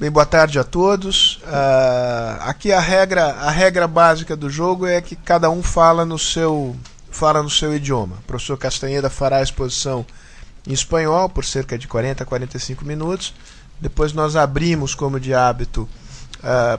Bem, boa tarde a todos. Aqui a regra básica do jogo é que cada um fala no seu idioma. O professor Castanheda fará a exposição em espanhol por cerca de 40 a 45 minutos. Depois nós abrimos, como de hábito,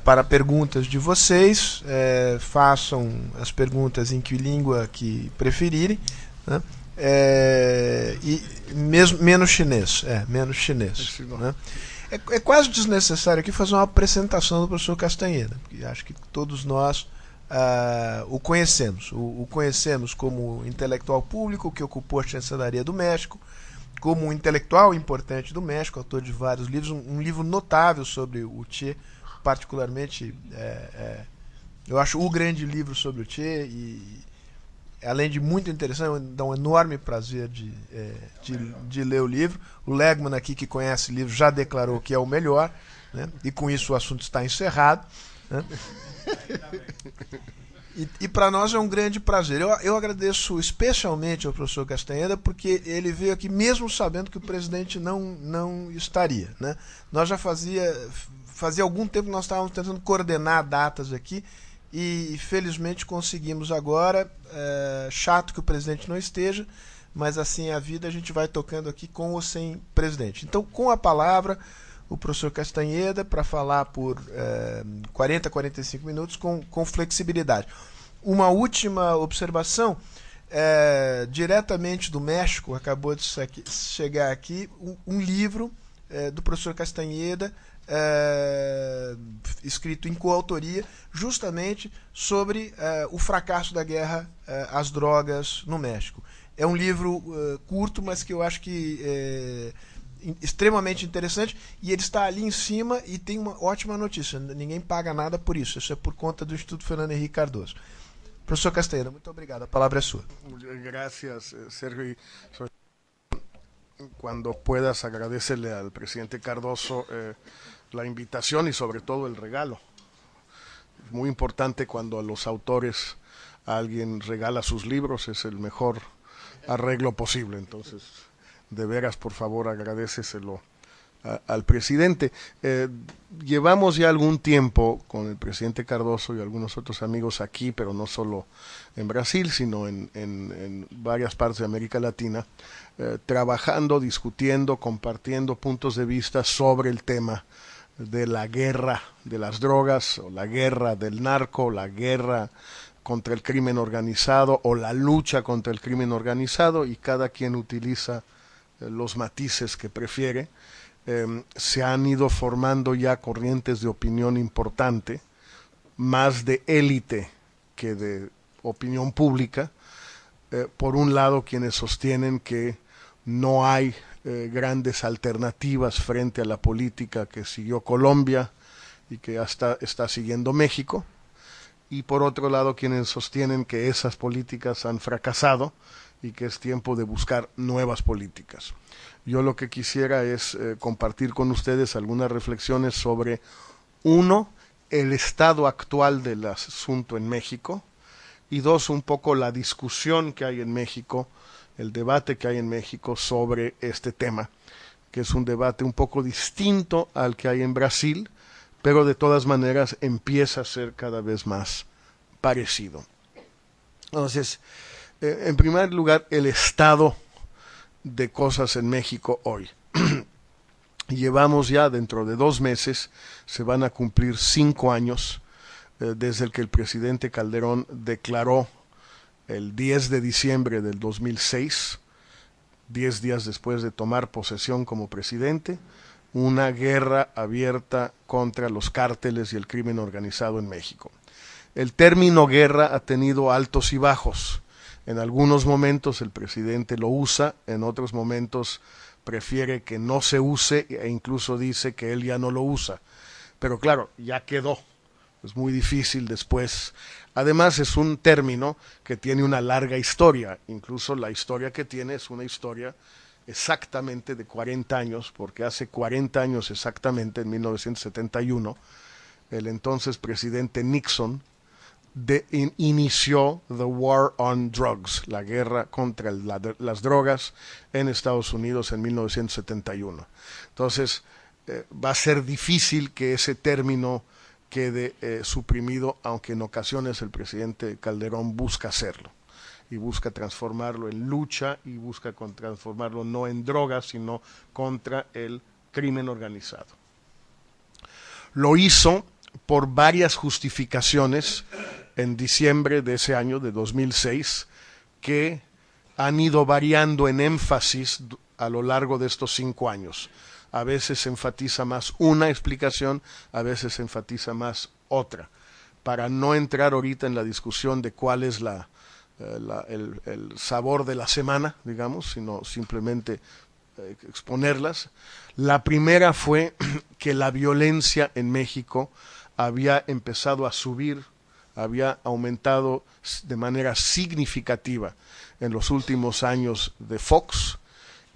para perguntas de vocês. Façam as perguntas em que língua que preferirem, né? E menos chinês. Menos chinês. Né? É quase desnecessário aqui fazer uma apresentação do professor Castanheda, porque acho que todos nós o conhecemos. O conhecemos como intelectual público que ocupou a chancelaria do México, como um intelectual importante do México, autor de vários livros, um livro notável sobre o Che, particularmente, eu acho o grande livro sobre o Che, e além de muito interessante, dá um enorme prazer de ler o livro. O Legman aqui, que conhece o livro, já declarou que é o melhor, né? E com isso o assunto está encerrado, né? E para nós é um grande prazer. Eu agradeço especialmente ao professor Castanheda, porque ele veio aqui mesmo sabendo que o presidente não estaria, né? Nós já fazia algum tempo que nós estávamos tentando coordenar datas aqui, e felizmente conseguimos agora. Chato que o presidente não esteja, mas assim é a vida, a gente vai tocando aqui com ou sem presidente. Então, com a palavra, o professor Castanheda, para falar por 40 a 45 minutos com flexibilidade. Uma última observação, diretamente do México, acabou de chegar aqui um livro do professor Castanheda, escrito em coautoria, justamente sobre o fracasso da guerra às drogas no México. É um livro curto, mas que eu acho que extremamente interessante, e ele está ali em cima, e tem uma ótima notícia: ninguém paga nada por isso. Isso é por conta do Instituto Fernando Henrique Cardoso. Professor Castanheda, muito obrigado. A palavra é sua. Gracias, Sergio. Cuando puedas, agradecele al presidente Cardoso la invitación y sobre todo el regalo. Es muy importante cuando a los autores alguien regala sus libros, es el mejor arreglo posible. Entonces, de veras, por favor, agradéceselo al presidente. Llevamos ya algún tiempo con el presidente Cardoso y algunos otros amigos aquí, pero no solo en Brasil, sino en varias partes de América Latina, trabajando, discutiendo, compartiendo puntos de vista sobre el tema de la guerra de las drogas, o la guerra del narco, la guerra contra el crimen organizado, o la lucha contra el crimen organizado, y cada quien utiliza los matices que prefiere. Se han ido formando ya corrientes de opinión importante, más de élite que de opinión pública. Por un lado, quienes sostienen que no hay grandes alternativas frente a la política que siguió Colombia y que hasta está siguiendo México, y por otro lado quienes sostienen que esas políticas han fracasado y que es tiempo de buscar nuevas políticas. Yo lo que quisiera es compartir con ustedes algunas reflexiones sobre, uno, el estado actual del asunto en México, y dos, un poco la discusión que hay en México, el debate que hay en México sobre este tema, que es un debate un poco distinto al que hay en Brasil, pero de todas maneras empieza a ser cada vez más parecido. Entonces, en primer lugar, el estado de cosas en México hoy. Llevamos ya, dentro de 2 meses, se van a cumplir 5 años desde el que el presidente Calderón declaró el 10 de diciembre del 2006, 10 días después de tomar posesión como presidente, una guerra abierta contra los cárteles y el crimen organizado en México. El término guerra ha tenido altos y bajos. En algunos momentos el presidente lo usa, en otros momentos prefiere que no se use e incluso dice que él ya no lo usa. Pero claro, ya quedó. Es muy difícil después. Además es un término que tiene una larga historia. Incluso la historia que tiene es una historia exactamente de 40 años, porque hace 40 años exactamente, en 1971, el entonces presidente Nixon inició the war on drugs, la guerra contra las drogas en Estados Unidos en 1971. Entonces, va a ser difícil que ese término quede suprimido, aunque en ocasiones el presidente Calderón busca hacerlo y busca transformarlo en lucha y busca transformarlo no en drogas, sino contra el crimen organizado. Lo hizo por varias justificaciones en diciembre de ese año, de 2006, que han ido variando en énfasis a lo largo de estos 5 años. A veces se enfatiza más una explicación, a veces se enfatiza más otra. Para no entrar ahorita en la discusión de cuál es el sabor de la semana, digamos, sino simplemente exponerlas. La primera fue que la violencia en México había empezado a subir, había aumentado de manera significativa en los últimos años de Fox,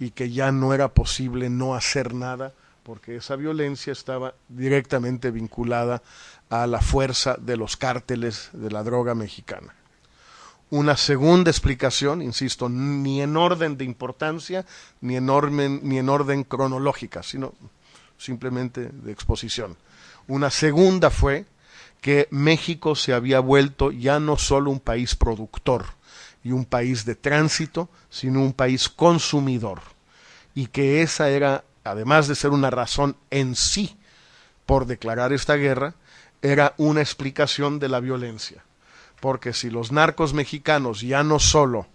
y que ya no era posible no hacer nada porque esa violencia estaba directamente vinculada a la fuerza de los cárteles de la droga mexicana. Una segunda explicación, insisto, ni en orden de importancia, ni en orden cronológica, sino simplemente de exposición. Una segunda fue que México se había vuelto ya no solo un país productor y un país de tránsito, sino un país consumidor. Y que esa era, además de ser una razón en sí por declarar esta guerra, era una explicación de la violencia. Porque si los narcos mexicanos ya no solo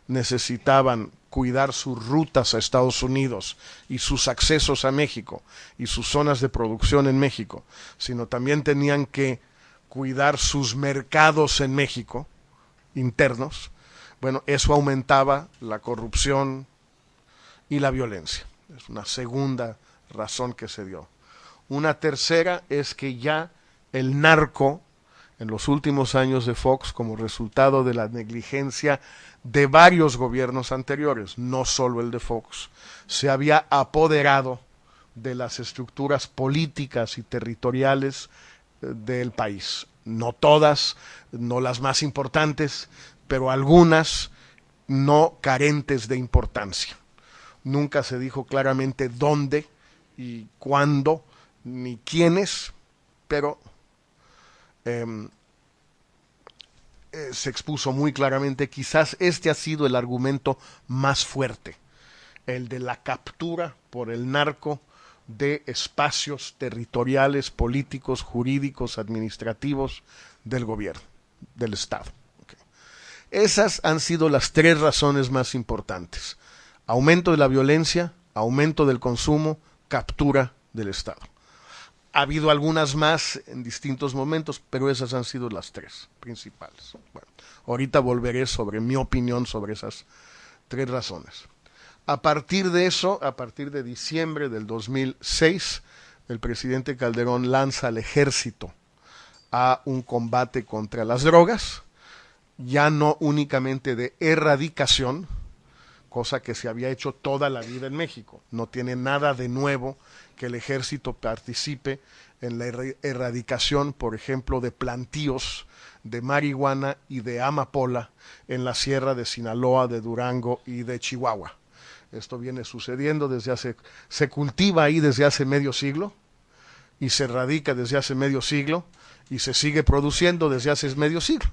necesitaban cuidar sus rutas a Estados Unidos y sus accesos a México y sus zonas de producción en México, sino también tenían que cuidar sus mercados en México, internos, bueno, eso aumentaba la corrupción y la violencia. Es una segunda razón que se dio. Una tercera es que ya el narco, en los últimos años de Fox, como resultado de la negligencia de varios gobiernos anteriores, no solo el de Fox, se había apoderado de las estructuras políticas y territoriales del país. No todas, no las más importantes, pero algunas no carentes de importancia. Nunca se dijo claramente dónde y cuándo, ni quiénes, pero se expuso muy claramente. Quizás este ha sido el argumento más fuerte, el de la captura por el narco de espacios territoriales, políticos, jurídicos, administrativos del gobierno, del Estado. Okay. Esas han sido las 3 razones más importantes: aumento de la violencia, aumento del consumo, captura del Estado. Ha habido algunas más en distintos momentos, pero esas han sido las 3 principales. Bueno, ahorita volveré sobre mi opinión sobre esas 3 razones. A partir de eso, a partir de diciembre del 2006, el presidente Calderón lanza al ejército a un combate contra las drogas, ya no únicamente de erradicación, cosa que se había hecho toda la vida en México. No tiene nada de nuevo que el ejército participe en la erradicación, por ejemplo, de plantíos de marihuana y de amapola en la sierra de Sinaloa, de Durango y de Chihuahua. Esto viene sucediendo se cultiva ahí desde hace medio siglo y se erradica desde hace medio siglo y se sigue produciendo desde hace medio siglo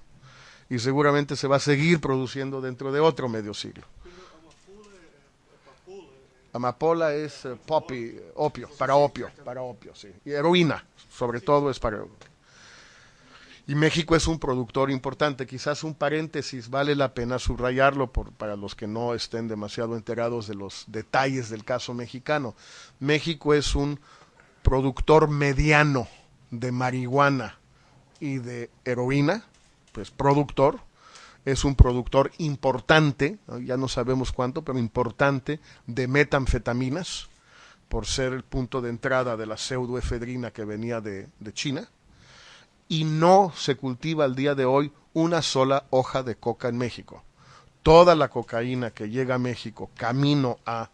y seguramente se va a seguir produciendo dentro de otro medio siglo. Amapola es poppy, opio, sí. Y heroína, sobre todo es para... Y México es un productor importante. Quizás un paréntesis, vale la pena subrayarlo para los que no estén demasiado enterados de los detalles del caso mexicano. México es un productor mediano de marihuana y de heroína, pues productor. Es un productor importante, ya no sabemos cuánto, pero importante, de metanfetaminas, por ser el punto de entrada de la pseudoefedrina que venía de China. Y no se cultiva al día de hoy una sola hoja de coca en México. Toda la cocaína que llega a México camino a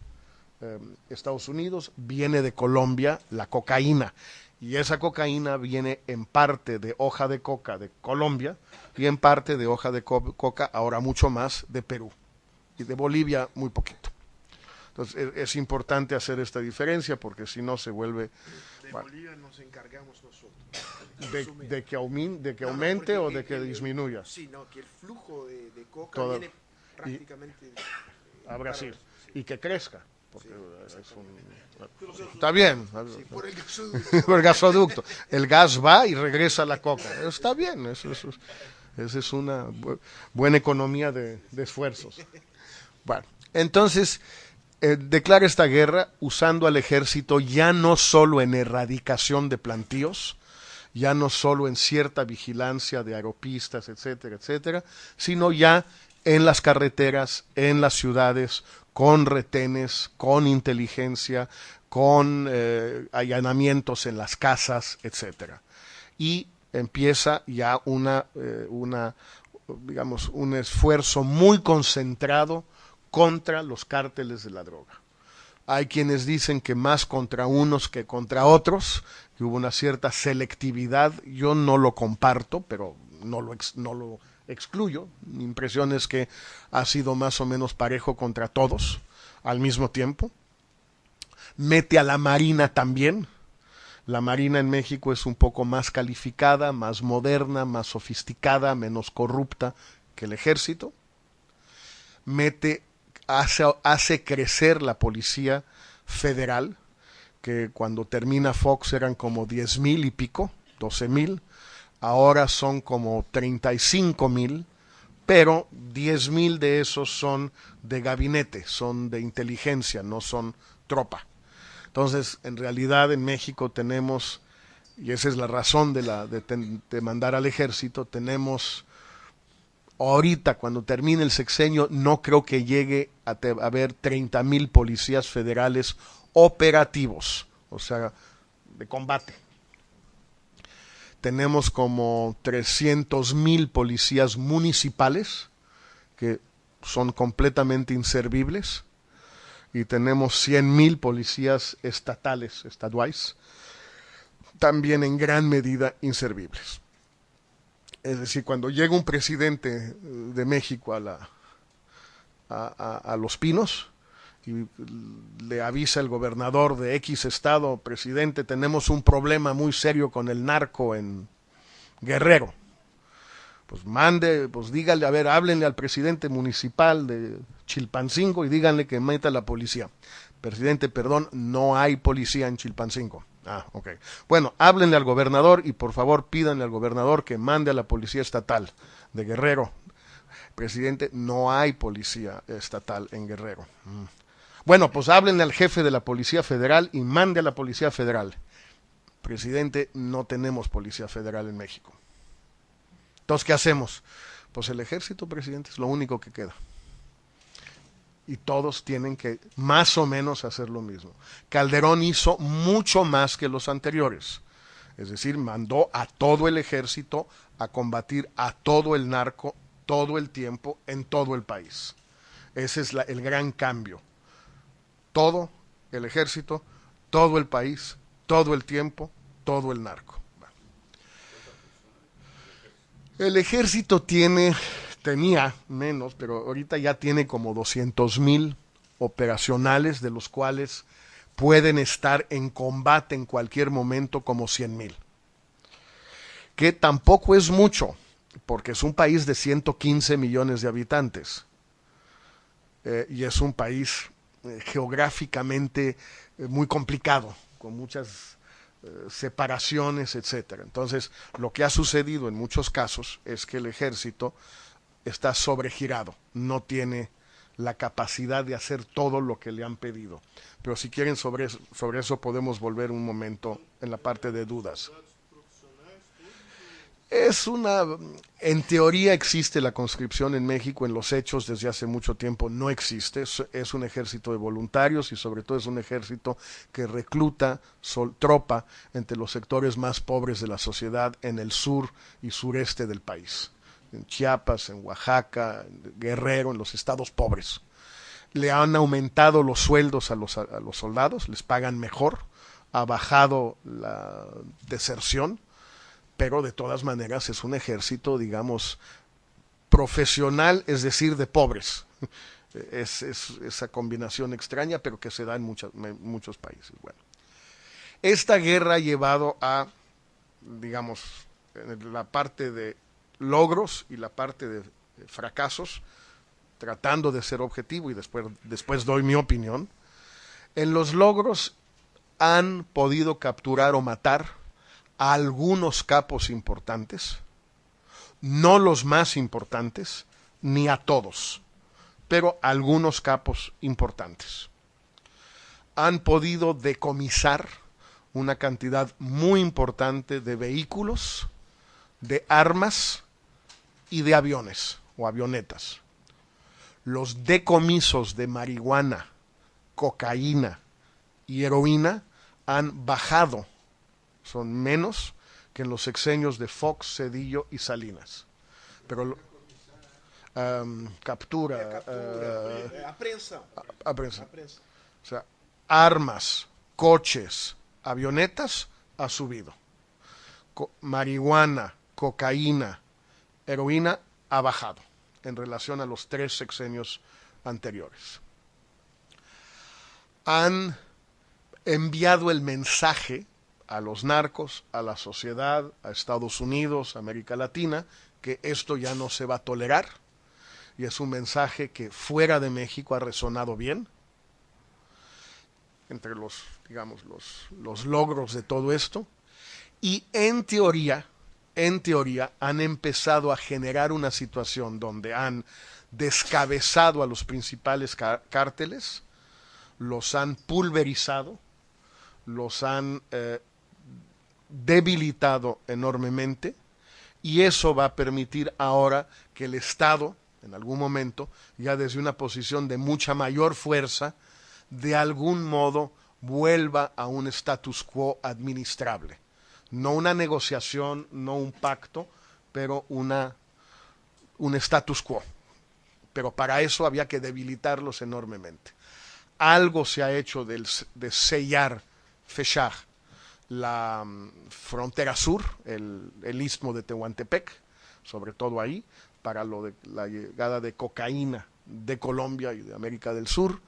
Estados Unidos viene de Colombia, la cocaína. Y esa cocaína viene en parte de hoja de coca de Colombia y en parte de hoja de coca, ahora mucho más, de Perú. Y de Bolivia muy poquito. Entonces es importante hacer esta diferencia porque si no se vuelve... De bueno, Bolivia nos encargamos nosotros. de que aumente o de que disminuya. Sí, no, que el flujo de coca Todo, viene prácticamente a Brasil sí. y que crezca. Porque Sí, es está bien. Sí, por el gasoducto. Por el gasoducto. El gas va y regresa la coca. Está bien. Esa es una buena economía de esfuerzos. Bueno, entonces declara esta guerra usando al ejército ya no solo en erradicación de plantíos, ya no solo en cierta vigilancia de aeropistas, etcétera, etcétera, sino ya en las carreteras, en las ciudades, con retenes, con inteligencia, con allanamientos en las casas, etcétera. Y empieza ya digamos, un esfuerzo muy concentrado contra los cárteles de la droga. Hay quienes dicen que más contra unos que contra otros, que hubo una cierta selectividad. Yo no lo comparto, pero no lo excluyo. Mi impresión es que ha sido más o menos parejo contra todos al mismo tiempo. Mete a la Marina también. La Marina en México es un poco más calificada, más moderna, más sofisticada, menos corrupta que el Ejército. Hace crecer la Policía Federal, que cuando termina Fox eran como 10,000 y pico, 12,000, ahora son como 35,000, pero 10,000 de esos son de gabinete, son de inteligencia, no son tropa. Entonces, en realidad en México tenemos, y esa es la razón de mandar al ejército, tenemos ahorita, cuando termine el sexenio, no creo que llegue a haber 30,000 policías federales operativos, o sea, de combate. Tenemos como 300,000 policías municipales que son completamente inservibles. Y tenemos 100,000 policías estaduales, también en gran medida inservibles. Es decir, cuando llega un presidente de México a Los Pinos y le avisa el gobernador de X estado: presidente, tenemos un problema muy serio con el narco en Guerrero. Pues dígale, háblenle al presidente municipal de Chilpancingo y díganle que meta la policía. Presidente, perdón, no hay policía en Chilpancingo. Ok. Bueno, háblenle al gobernador y por favor pídanle al gobernador que mande a la policía estatal de Guerrero. Presidente, no hay policía estatal en Guerrero. Bueno, pues háblenle al jefe de la Policía Federal y mande a la Policía Federal. Presidente, no tenemos Policía Federal en México. Entonces, ¿qué hacemos? Pues el ejército, presidente, es lo único que queda. Y todos tienen que más o menos hacer lo mismo. Calderón hizo mucho más que los anteriores. Es decir, mandó a todo el ejército a combatir a todo el narco todo el tiempo en todo el país. Ese es el gran cambio. Todo el ejército, todo el país, todo el tiempo, todo el narco. El ejército tenía menos, pero ahorita ya tiene como 200,000 operacionales, de los cuales pueden estar en combate en cualquier momento como 100,000. Que tampoco es mucho, porque es un país de 115 millones de habitantes. Y es un país geográficamente muy complicado, con muchas separaciones, etcétera. Entonces, lo que ha sucedido en muchos casos es que el ejército está sobregirado, no tiene la capacidad de hacer todo lo que le han pedido. Pero si quieren sobre eso podemos volver un momento en la parte de dudas. En teoría existe la conscripción en México, en los hechos desde hace mucho tiempo no existe. Es un ejército de voluntarios y sobre todo es un ejército que recluta tropa entre los sectores más pobres de la sociedad en el sur y sureste del país. En Chiapas, en Oaxaca, en Guerrero, en los estados pobres. Le han aumentado los sueldos a los soldados, les pagan mejor, ha bajado la deserción, pero de todas maneras es un ejército, digamos, profesional, es decir, de pobres. Es esa combinación extraña, pero que se da en muchos países. Bueno, esta guerra ha llevado a, digamos, la parte de logros y la parte de fracasos, tratando de ser objetivo, y después doy mi opinión. En los logros han podido capturar o matar a algunos capos importantes, no los más importantes, ni a todos, pero algunos capos importantes. Han podido decomisar una cantidad muy importante de vehículos, de armas y de aviones o avionetas. Los decomisos de marihuana, cocaína y heroína han bajado, son menos que en los sexenios de Fox, Zedillo y Salinas. Pero captura, apreensão. Aprehensión. O sea, armas, coches, avionetas ha subido. Marihuana, cocaína, heroína ha bajado en relación a los 3 sexenios anteriores. Han enviado el mensaje a los narcos, a la sociedad, a Estados Unidos, a América Latina, que esto ya no se va a tolerar, y es un mensaje que fuera de México ha resonado bien. Entre los, digamos, los logros de todo esto, y en teoría han empezado a generar una situación donde han descabezado a los principales cárteles, los han pulverizado, los han debilitado enormemente, y eso va a permitir ahora que el Estado, en algún momento, ya desde una posición de mucha mayor fuerza, de algún modo vuelva a un status quo administrable. No una negociación, no un pacto, pero un status quo. Pero para eso había que debilitarlos enormemente. Algo se ha hecho de sellar, fechar, la frontera sur, el istmo de Tehuantepec, sobre todo ahí, para lo de la llegada de cocaína de Colombia y de América del Sur,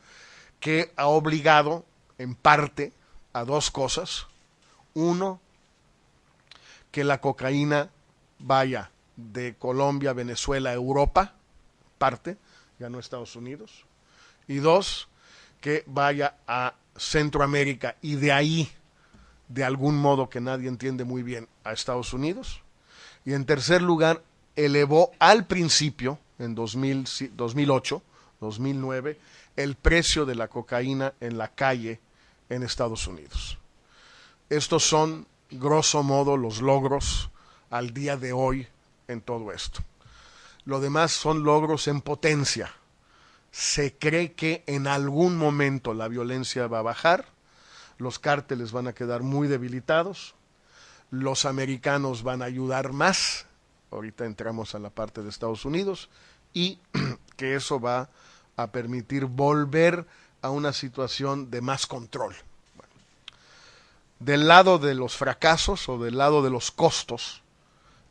que ha obligado en parte a 2 cosas. Uno, que la cocaína vaya de Colombia, Venezuela, Europa, parte, ya no Estados Unidos. Y 2, que vaya a Centroamérica y de ahí, de algún modo que nadie entiende muy bien, a Estados Unidos. Y en tercer lugar, elevó al principio, en 2008, 2009, el precio de la cocaína en la calle en Estados Unidos. Estos son, grosso modo, los logros al día de hoy en todo esto. Lo demás son logros en potencia. Se cree que en algún momento la violencia va a bajar, los cárteles van a quedar muy debilitados, los americanos van a ayudar más, ahorita entramos a la parte de Estados Unidos, y que eso va a permitir volver a una situación de más control. Bueno, del lado de los fracasos o del lado de los costos,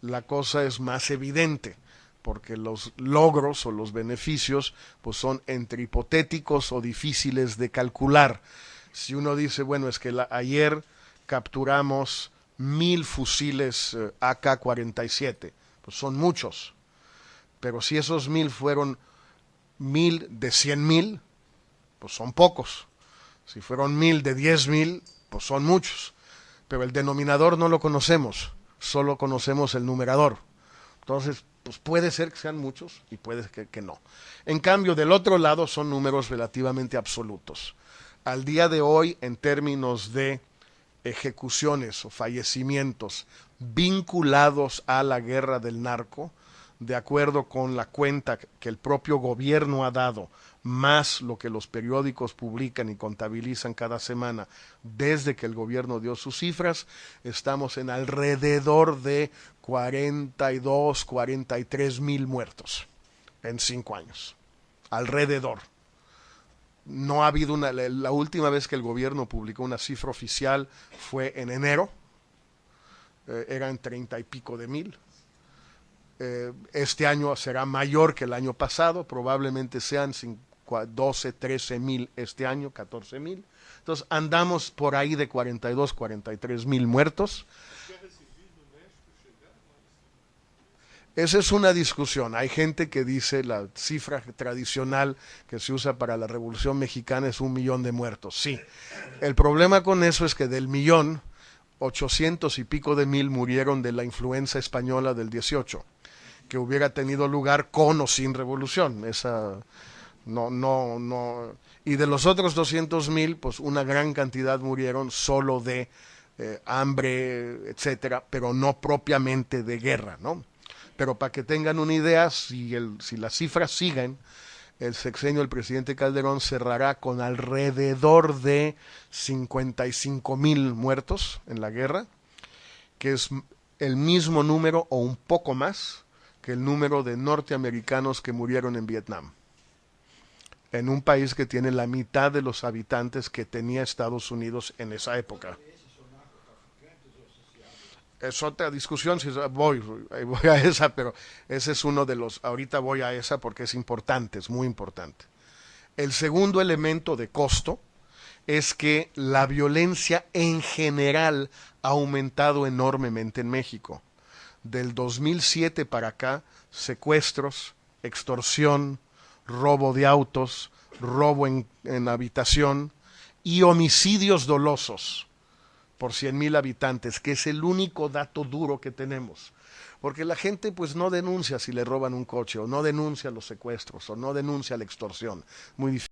la cosa es más evidente, porque los logros o los beneficios pues son entre hipotéticos o difíciles de calcular. Si uno dice, bueno, es que ayer capturamos 1000 fusiles AK-47, pues son muchos, pero si esos 1000 fueron 1000 de 100,000, pues son pocos. Si fueron 1000 de 10,000, pues son muchos. Pero el denominador no lo conocemos, solo conocemos el numerador. Entonces, pues puede ser que sean muchos y puede que no. En cambio, del otro lado son números relativamente absolutos. Al día de hoy, en términos de ejecuciones o fallecimientos vinculados a la guerra del narco, de acuerdo con la cuenta que el propio gobierno ha dado, más lo que los periódicos publican y contabilizan cada semana, desde que el gobierno dio sus cifras, estamos en alrededor de 42, 43 mil muertos en 5 años. Alrededor. No ha habido la última vez que el gobierno publicó una cifra oficial fue en enero, eran 30 y pico de mil. Este año será mayor que el año pasado, probablemente sean 12, 13 mil este año, 14 mil. Entonces andamos por ahí de 42, 43 mil muertos. Esa es una discusión. Hay gente que dice la cifra tradicional que se usa para la Revolución Mexicana es 1 millón de muertos. Sí. El problema con eso es que del millón, 800 y pico de mil murieron de la influenza española del 18, que hubiera tenido lugar con o sin revolución. Esa no. Y de los otros 200 mil, pues una gran cantidad murieron solo de hambre, etcétera, pero no propiamente de guerra, ¿no? Pero para que tengan una idea, si las cifras siguen, el sexenio del presidente Calderón cerrará con alrededor de 55 mil muertos en la guerra, que es el mismo número o un poco más que el número de norteamericanos que murieron en Vietnam, en un país que tiene la mitad de los habitantes que tenía Estados Unidos en esa época. Es otra discusión, si voy a esa, pero ese es uno de los, ahorita voy a esa porque es importante, es muy importante. El segundo elemento de costo es que la violencia en general ha aumentado enormemente en México. Del 2007 para acá, secuestros, extorsión, robo de autos, robo en habitación y homicidios dolosos por 100,000 habitantes, que es el único dato duro que tenemos. Porque la gente pues no denuncia si le roban un coche, o no denuncia los secuestros, o no denuncia la extorsión. Muy difícil.